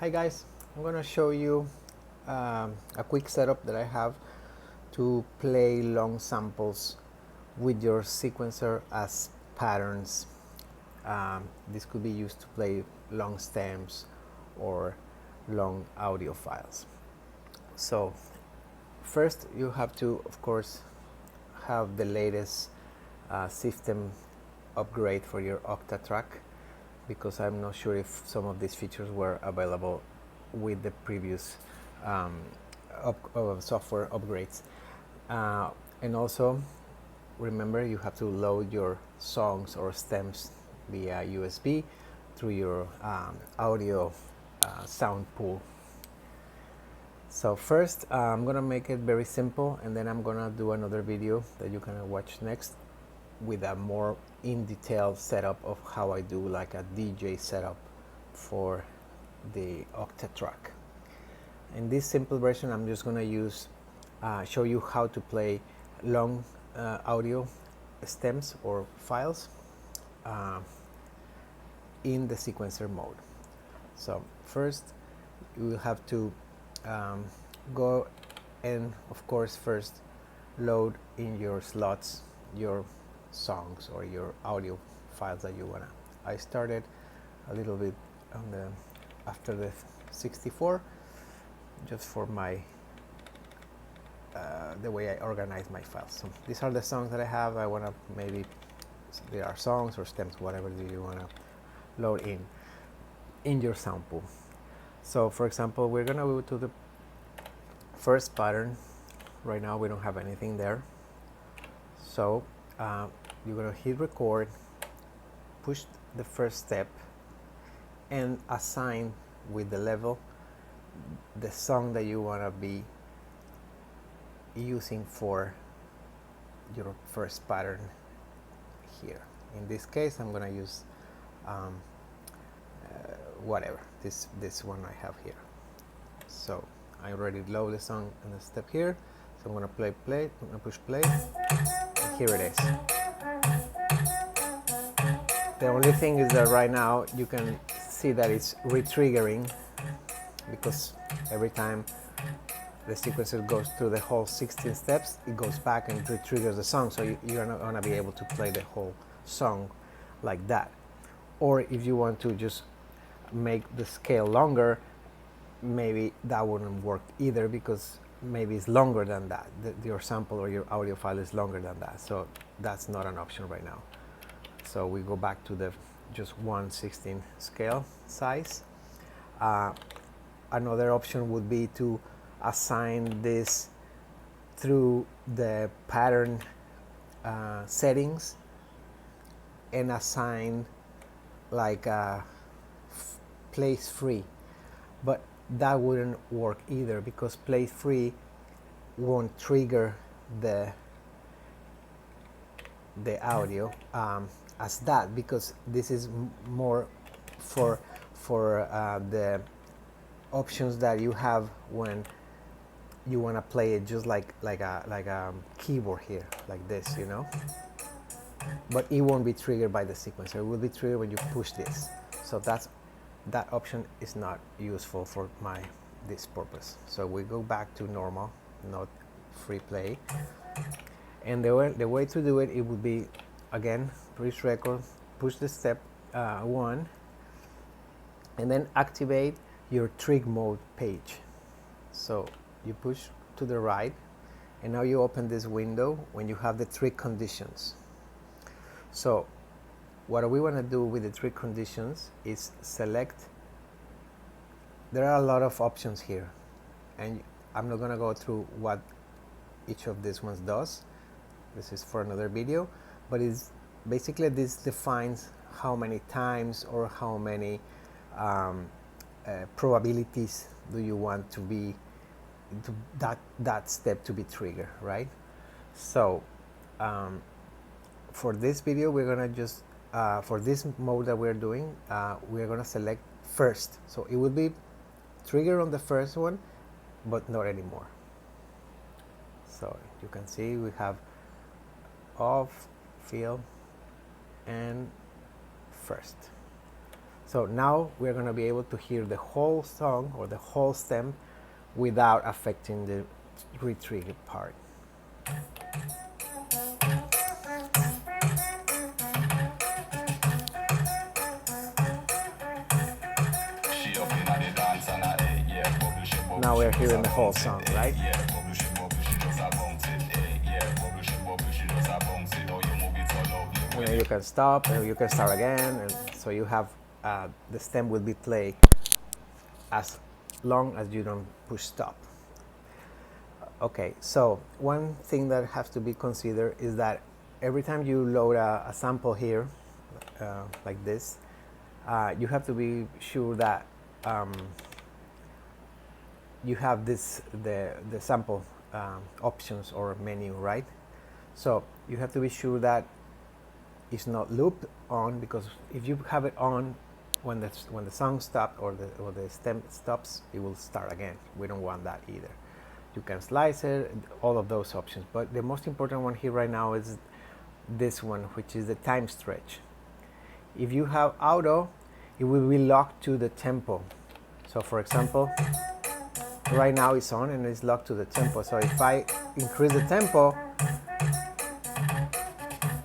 Hi guys, I'm gonna show you a quick setup that I have to play long samples with your sequencer as patterns. This could be used to play long stems or long audio files. So first you have to, of course, have the latest system upgrade for your Octatrack, because I'm not sure if some of these features were available with the previous software upgrades. And also remember, you have to load your songs or stems via USB through your audio sound pool. So first I'm gonna make it very simple, and then I'm gonna do another video that you can watch next with a more in-detail setup of how I do like a DJ setup for the Octatrack. In this simple version, I'm just gonna show you how to play long audio stems or files in the sequencer mode. So first you will have to go and, of course, first load in your slots your songs or your audio files that you wanna. I started a little bit on after the 64, just for my the way I organize my files. So these are the songs that I have. I wanna, maybe there are songs or stems, whatever you wanna load in your sound pool. So for example, we're gonna go to the first pattern. Right now we don't have anything there, so you're gonna hit record, push the first step, and assign with the level the song that you wanna be using for your first pattern here. In this case, I'm gonna use whatever, this one I have here. So I already load the song in the step here, so I'm gonna I'm gonna push play, and here it is. The only thing is that right now you can see that it's re-triggering, because every time the sequencer goes through the whole 16 steps, it goes back and re-triggers the song, so you're not gonna be able to play the whole song like that. Or if you want to just make the scale longer, maybe that wouldn't work either, because maybe it's longer than that. Your sample or your audio file is longer than that, so that's not an option right now. So we go back to the just 1/16 scale size. Another option would be to assign this through the pattern settings, and assign like place free, but that wouldn't work either, because place free won't trigger the audio as that, because this is more for the options that you have when you want to play it just like a keyboard here, like this, you know. But it won't be triggered by the sequencer. It will be triggered when you push this. So that option is not useful for this purpose. So we go back to normal, not free play. And the way to do it, it would be, again, push record, push the step 1, and then activate your Trig Mode page. So you push to the right, and now you open this window when you have the trig conditions. So what we want to do with the trig conditions is select. There are a lot of options here, and I'm not going to go through what each of these ones does. This is for another video, but it's basically, this defines how many times or how many probabilities do you want to be that step to be triggered, right? So for this video, we're gonna just for this mode that we're doing, we're gonna select first, so it will be triggered on the first one, but not anymore. So you can see we have off, fill, and first. So now we're going to be able to hear the whole song or the whole stem without affecting the retrigger part. Now we're hearing the whole song, right? And then you can stop and you can start again, and so you have the stem will be played as long as you don't push stop. Okay, so one thing that has to be considered is that every time you load a sample here, like this, you have to be sure that you have the sample options or menu, right? So you have to be sure that it's not looped on, because if you have it on when the song stops or the stem stops, it will start again. We don't want that either. You can slice it, all of those options, but the most important one here right now is this one, which is the time stretch. If you have auto, it will be locked to the tempo. So for example, right now it's on and it's locked to the tempo. So if I increase the tempo,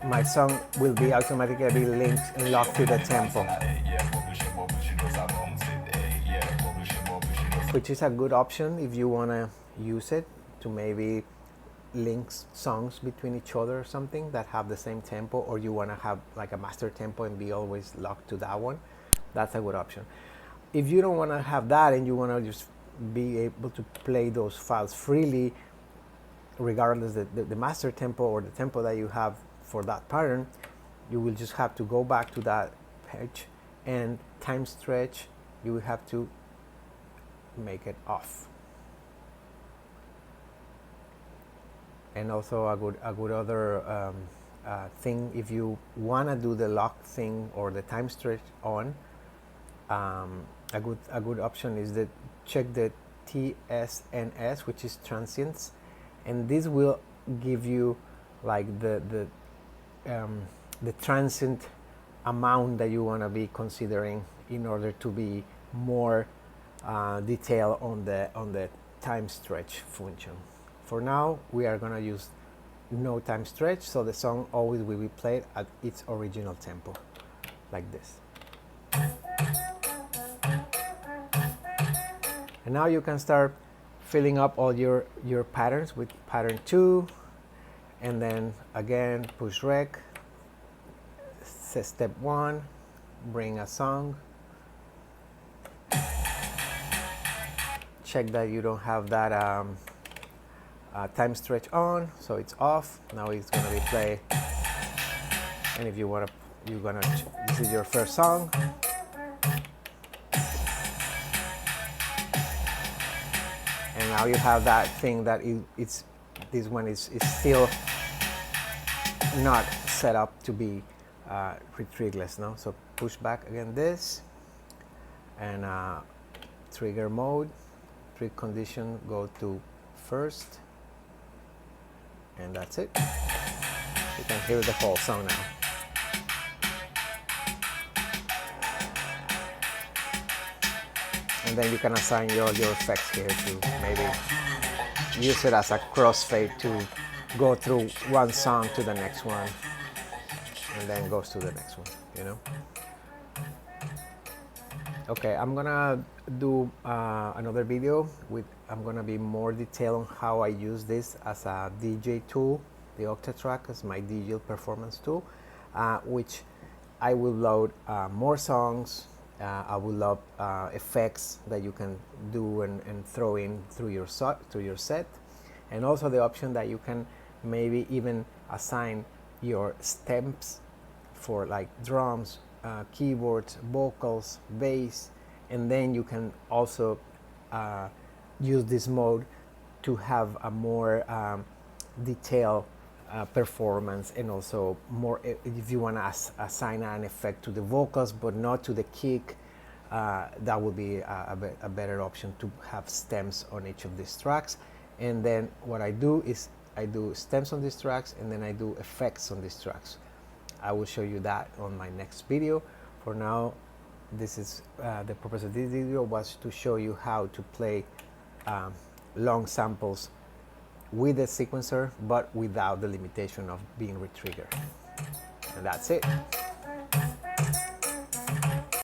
my song will be automatically linked and locked to the tempo, which is a good option if you want to use it to maybe link songs between each other or something that have the same tempo, or you want to have like a master tempo and be always locked to that one. That's a good option. If you don't want to have that and you want to just be able to play those files freely, regardless the master tempo or the tempo that you have for that pattern, you will just have to go back to that page, and time stretch, you will have to make it off. And also a good other thing, if you want to do the lock thing or the time stretch on, a good option is that check the TSNS, which is transients, and this will give you like the transient amount that you want to be considering in order to be more detailed on the time stretch function. For now, we are going to use no time stretch, so the song always will be played at its original tempo, like this. And now you can start filling up all your patterns with pattern 2, and then again push rec, step 1, bring a song, check that you don't have that time stretch on, so it's off. Now it's going to be played, and if you want to, this is your first song, and now you have that thing that this one is still not set up to be retriggerless now. So push back again this, and trigger mode, trig condition, go to first, and that's it. You can hear the whole song now. And then you can assign your effects here to maybe use it as a crossfade to go through one song to the next one, and then goes to the next one, you know. Okay, I'm gonna do another video I'm gonna be more detailed on how I use this as a DJ tool, the Octatrack as my digital performance tool, which I will load more songs. I will load effects that you can do and throw in through your set, and also the option that you can maybe even assign your stems for like drums, keyboards, vocals, bass, and then you can also use this mode to have a more detailed performance, and also more if you want to assign an effect to the vocals but not to the kick, that would be a better option to have stems on each of these tracks. And then what I do is I do stems on these tracks, and then I do effects on these tracks. I will show you that on my next video. For now, this is the purpose of this video was to show you how to play long samples with the sequencer, but without the limitation of being retriggered. And that's it.